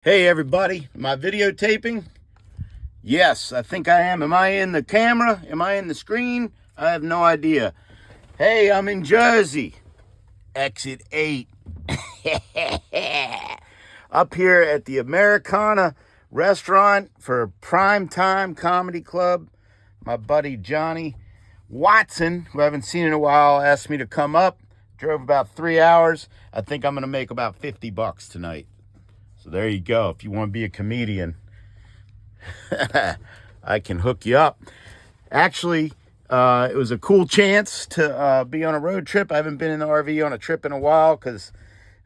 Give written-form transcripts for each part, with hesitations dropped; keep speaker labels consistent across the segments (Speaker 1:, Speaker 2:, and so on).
Speaker 1: Hey everybody, am I videotaping? Yes, I think I am. Am I in the camera? Am I in the screen? I have no idea. Hey, I'm in Jersey. Exit 8. Up here at the Americana Restaurant for Primetime Comedy Club. My buddy Johnny Watson, who I haven't seen in a while, asked me to come up. Drove about 3 hours. I think I'm going to make about $50 tonight. So there you go. If you want to be a comedian, I can hook you up. Actually, it was a cool chance to be on a road trip. I haven't been in the RV on a trip in a while because,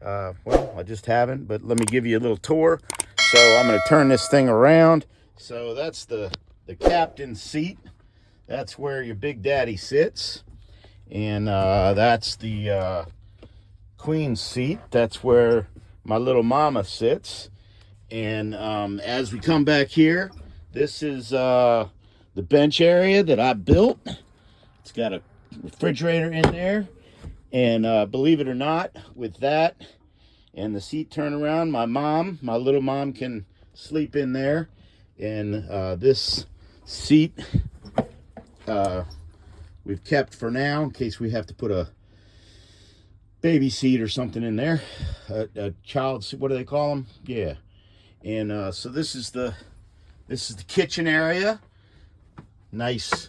Speaker 1: I just haven't. But let me give you a little tour. So I'm going to turn this thing around. So that's the captain's seat. That's where your big daddy sits. And that's the queen's seat. That's where my little mama sits. And as we come back here, this is the bench area that I built. It's got a refrigerator in there. And believe it or not, with that and the seat turnaround, my little mom can sleep in there. And this seat we've kept for now in case we have to put a baby seat or something in there, a child seat. What do they call them? Yeah. And so this is the kitchen area. Nice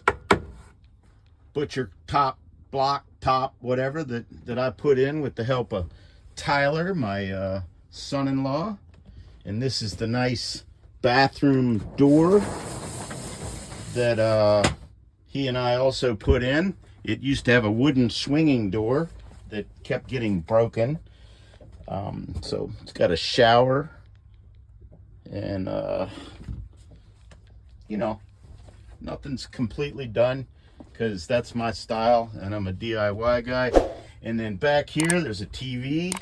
Speaker 1: butcher top, block top, whatever that I put in with the help of Tyler, my son-in-law. And this is the nice bathroom door that he and I also put in. It used to have a wooden swinging door that kept getting broken. So it's got a shower and nothing's completely done because that's my style and I'm a DIY guy. And then back here there's a TV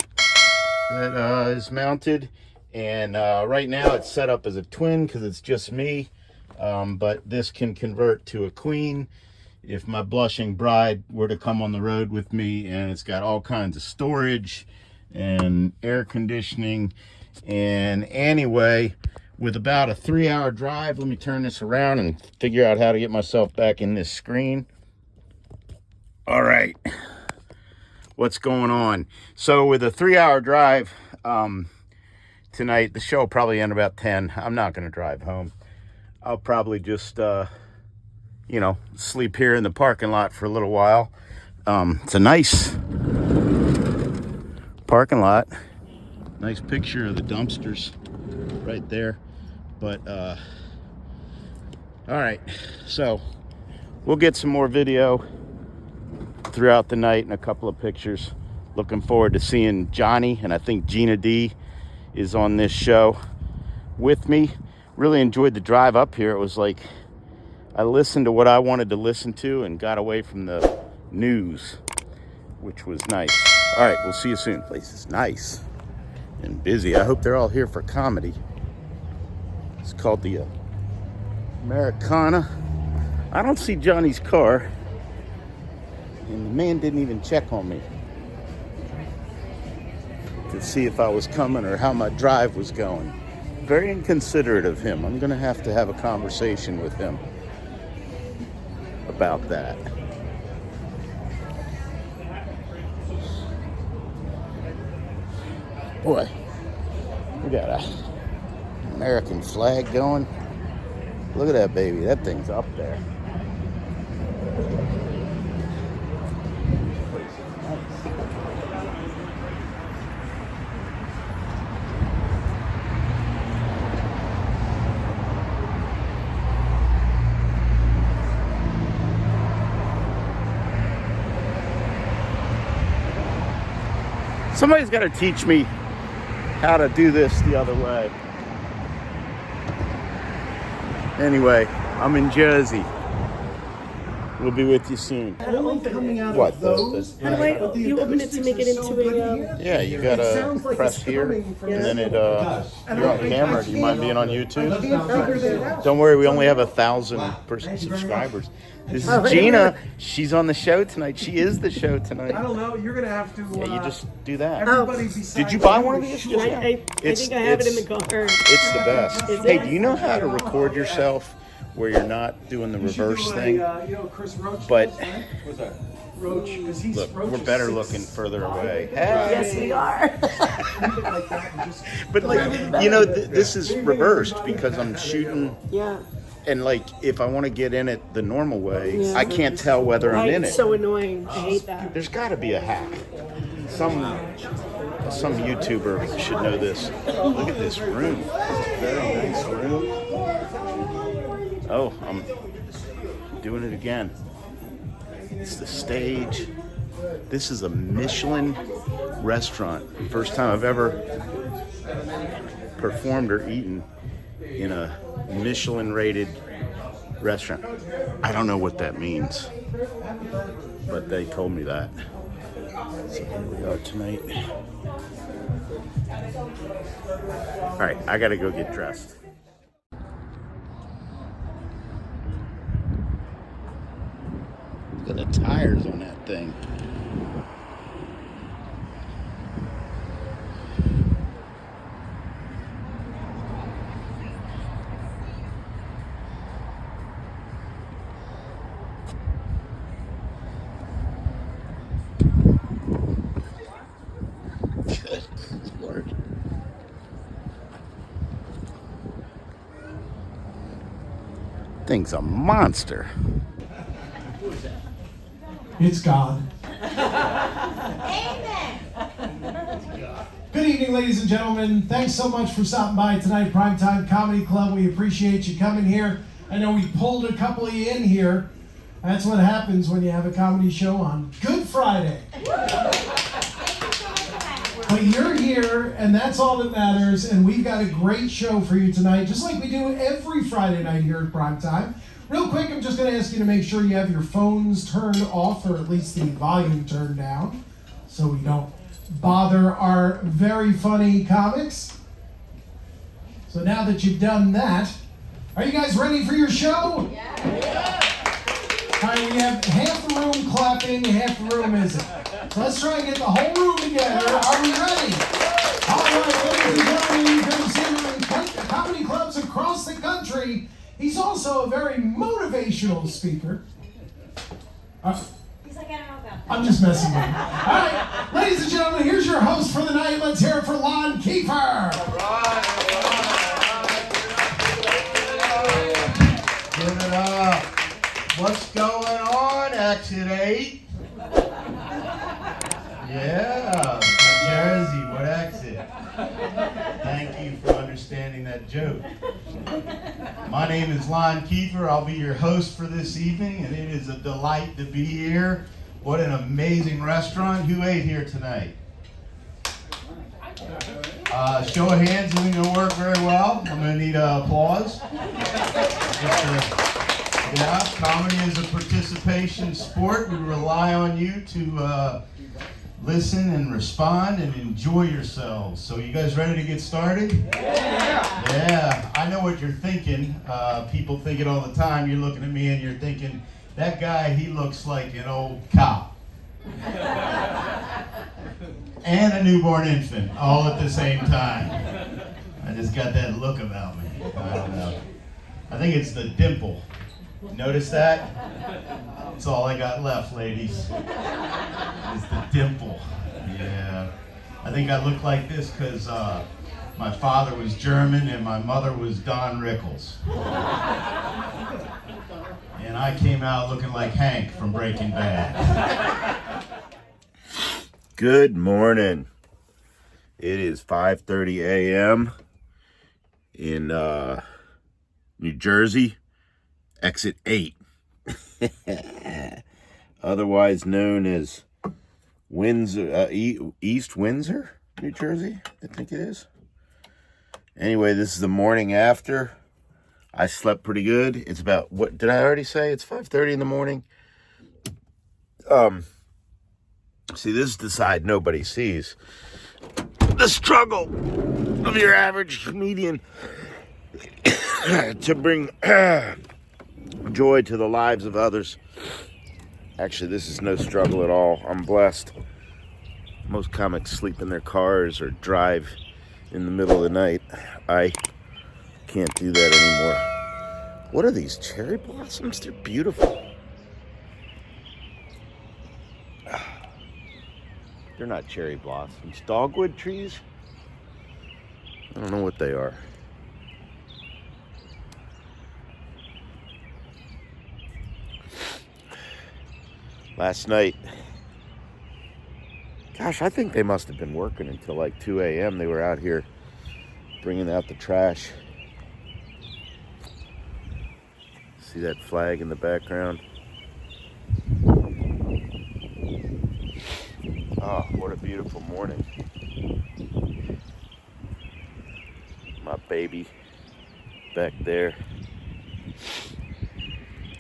Speaker 1: that is mounted, and right now it's set up as a twin because it's just me, but this can convert to a queen if my blushing bride were to come on the road with me. And it's got all kinds of storage and air conditioning. And anyway, with about a 3-hour drive, let me turn this around and figure out how to get myself back in this screen. All right, what's going on? So with a 3-hour drive tonight, the show will probably end about 10. I'm not going to drive home. I'll probably just sleep here in the parking lot for a little while. It's a nice parking lot. Nice picture of the dumpsters right there. But all right, so we'll get some more video throughout the night and a couple of pictures. Looking forward to seeing Johnny, and I think Gina D is on this show with me. Really enjoyed the drive up here. It was like I listened to what I wanted to listen to and got away from the news, which was nice. All right, we'll see you soon. The place is nice and busy. I hope they're all here for comedy. It's called the Americana. I don't see Johnny's car, and the man didn't even check on me to see if I was coming or how my drive was going. Very inconsiderate of him. I'm gonna have to have a conversation with him about that. Boy, we got a American flag going. Look at that baby. That thing's up there. Somebody's got to teach me how to do this the other way. Anyway, I'm in Jersey. We'll be with you soon.
Speaker 2: How do I coming out
Speaker 1: What?
Speaker 2: of those?
Speaker 3: How do I? You open it to make it into a.
Speaker 1: Yeah, you gotta press here, and then it. You're on camera. Do you mind being on YouTube? Don't worry, we only have 1,000 subscribers. This is Gina. She's on the show tonight. She is the show tonight.
Speaker 2: I don't know. You're gonna have to.
Speaker 1: Yeah, you just do that.
Speaker 2: Did
Speaker 1: you buy one of these?
Speaker 3: I think I have it in the car.
Speaker 1: It's the best. Hey, do you know how to record yourself where you're not doing the reverse thing?
Speaker 2: Chris Roach.
Speaker 1: But
Speaker 2: What's that? Roach, because he's
Speaker 1: look, we're better looking further away.
Speaker 3: Yes, we are.
Speaker 1: But like, you know, this is reversed because I'm shooting.
Speaker 3: Yeah.
Speaker 1: And like, if I want to get in it the normal way, I can't tell whether I'm in it.
Speaker 3: It's so annoying. I hate that.
Speaker 1: There's got to be a hack. Some YouTuber should know this. Look at this room. It's a very nice room. Oh, I'm doing it again. It's the stage. This is a Michelin restaurant. First time I've ever performed or eaten in a Michelin-rated restaurant. I don't know what that means, but they told me that. So here we are tonight. All right, I gotta go get dressed. Look at the tires on that thing. Good Lord. Thing's a monster.
Speaker 2: It's God.
Speaker 4: Amen.
Speaker 2: Good evening, ladies and gentlemen. Thanks so much for stopping by tonight, Primetime Comedy Club. We appreciate you coming here. I know we pulled a couple of you in here. That's what happens when you have a comedy show on Good Friday. But you're here, and that's all that matters, and we've got a great show for you tonight, just like we do every Friday night here at Primetime. Real quick, I'm just going to ask you to make sure you have your phones turned off, or at least the volume turned down, so we don't bother our very funny comics. So now that you've done that, are you guys ready for your show? Yeah. All right, we have half the room clapping, half the room isn't. So let's try and get the whole room together. Are we ready? All right, ladies and gentlemen, you can see him in comedy clubs across the country. He's also a very motivational speaker.
Speaker 4: He's like, I don't know about that.
Speaker 2: I'm just messing with him. All right, ladies and gentlemen, here's your host for the night. Let's hear it for Lon Kieffer.
Speaker 1: Give it up. What's going on, Exit 8? Yeah, Jersey, what exit? Thank you for understanding that joke. My name is Lon Kieffer. I'll be your host for this evening, and it is a delight to be here. What an amazing restaurant. Who ate here tonight? Show of hands isn't going to work very well. I'm going to need applause. Yeah, comedy is a participation sport. We rely on you to listen and respond and enjoy yourselves. So you guys ready to get started? Yeah. I know what you're thinking. People think it all the time. You're looking at me and you're thinking, that guy, he looks like an old cop. And a newborn infant, all at the same time. I just got that look about me. I don't know. I think it's the dimple. Notice that? That's all I got left, ladies. Is the dimple. Yeah. I think I look like this because my father was German and my mother was Don Rickles. And I came out looking like Hank from Breaking Bad. Good morning. It is 5:30 a.m. in New Jersey. Exit 8. Otherwise known as Windsor, East Windsor, New Jersey, I think it is. Anyway, this is the morning after. I slept pretty good. It's about, what did I already say? It's 5:30 in the morning. See, this is the side nobody sees. The struggle of your average comedian to bring joy to the lives of others. Actually, this is no struggle at all. I'm blessed. Most comics sleep in their cars or drive in the middle of the night. I can't do that anymore. What are these cherry blossoms? They're beautiful. They're not cherry blossoms. Dogwood trees? I don't know what they are. Last night, gosh, I think they must have been working until like 2 a.m. They were out here bringing out the trash. See that flag in the background? Oh, what a beautiful morning. My baby back there.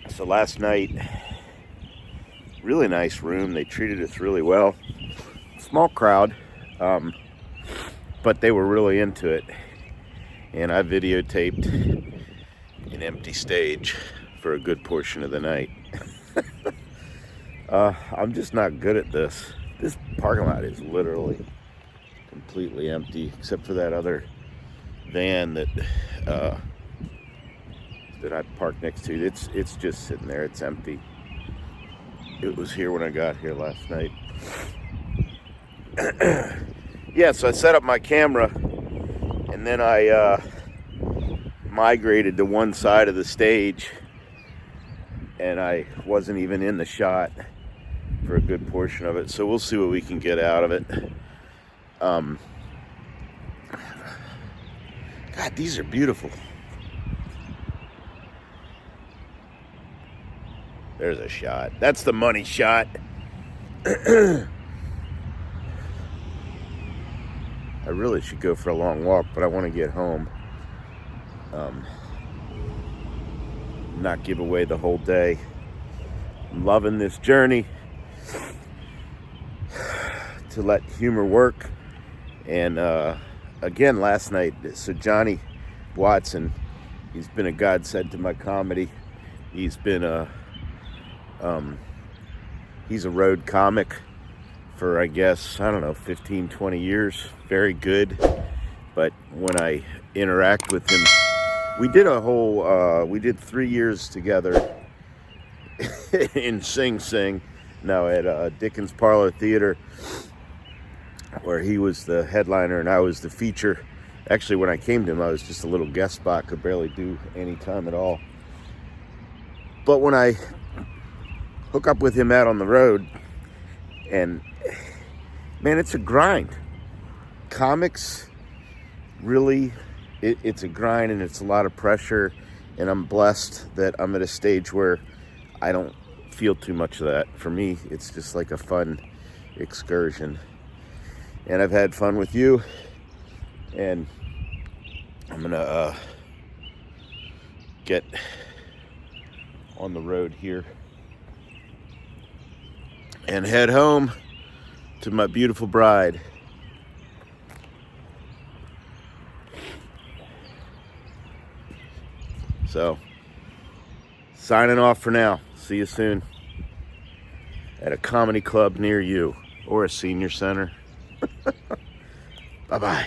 Speaker 1: So last night, really nice room. They treated us really well. Small crowd, but they were really into it. And I videotaped an empty stage for a good portion of the night. I'm just not good at this. This parking lot is literally completely empty, except for that other van that I parked next to. It's just sitting there. It's empty. It was here when I got here last night. Yeah, so I set up my camera, and then I migrated to one side of the stage, and I wasn't even in the shot for a good portion of it. So we'll see what we can get out of it. God, these are beautiful. There's a shot. That's the money shot. I really should go for a long walk, but I want to get home. Not give away the whole day. I'm loving this journey to let humor work. And again, last night, so Johnny Watson, he's been a godsend to my comedy. He's been he's a road comic for, I guess, I don't know, 15, 20 years. Very good. But when I interact with him, we did 3 years together in Sing Sing, now at Dickens Parlor Theater, where he was the headliner and I was the feature. Actually, when I came to him, I was just a little guest spot, could barely do any time at all. But when I hook up with him out on the road, and man, it's a grind. Comics, really, it's a grind, and it's a lot of pressure, and I'm blessed that I'm at a stage where I don't feel too much of that. For me, it's just like a fun excursion, and I've had fun with you, and I'm gonna get on the road here and head home to my beautiful bride. So, signing off for now. See you soon at a comedy club near you or a senior center. Bye-bye.